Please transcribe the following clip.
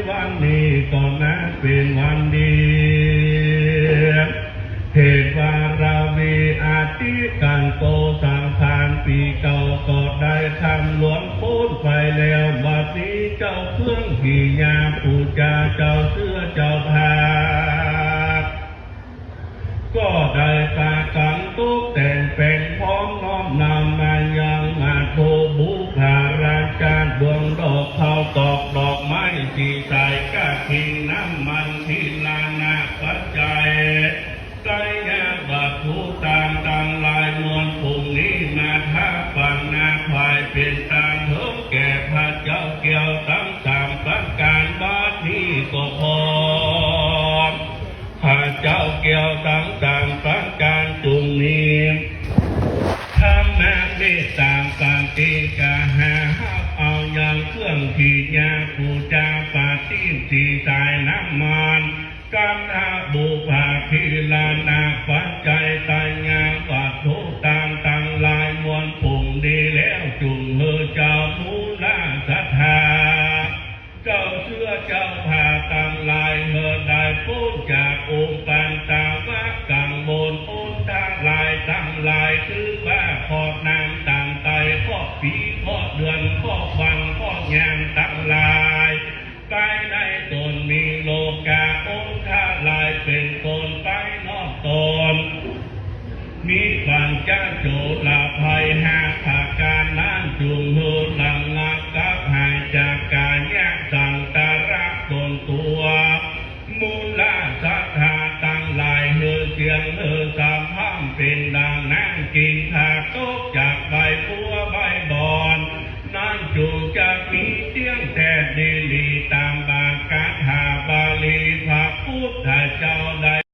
วันนี้ก็นับเป็นวันดีเหตุว่าเรามีอาทิการโตสังขารปีเก่าก็ได้ทำหลวงพ้นไปแล้วบัดนี้เจ้าเครื่องขี่ยาปูจาเจ้าเสื้อเจ้าผ้าก็ได้ปากันตุกแต่งเป็นพร้อมน้อมนำมายังมาโทบุคาราจารย์ดวงดอกเขาตอกดอกไม้สีใสกะทิงน้ำมันที่ลานาปัจจัยไกยาบัตถุตามตังลายมวลภูมินี้มาท้าปันนาภายเป็นตามเถิดแก่พระเจ้าเกี่ยวตั้งสามประการบัดนี้ก็พอข้าเจ้าเกี่ยวตั้งสามประการจุงนี้ธรรมะเมตตาการติกาหาเอาอย่างเครื่องขีญาปูจาปาติสีสายน้ำมันกันหาบุภาพิลานาปัจจัยตัญญาวัตถุตามตังลายมวลผงดีแล้วจุงเฮอเจ้ามูลาสัทธาเจ้าเชื่อเจ้าพาตังลายเฮอได้พ้นจากองค์ปันตาวักกังบนอุนทางลายตั้งลายคือว่าขอบนางต่างไตข้อปีข้อเดือนข้อวันข้อยามตั้งลายใต้ในตนมีโลกาองค์ท่าลายเป็นตนไปนอกตนมีปัญจโจลาภัยหาภาการล้านจุงหูหลังงักกับหายจากกายยะสังตาระตนตัวมูลาสัทธาตั้งลายเฮือเสียงเฮือสามห้ามเป็นดังนั่งกินทา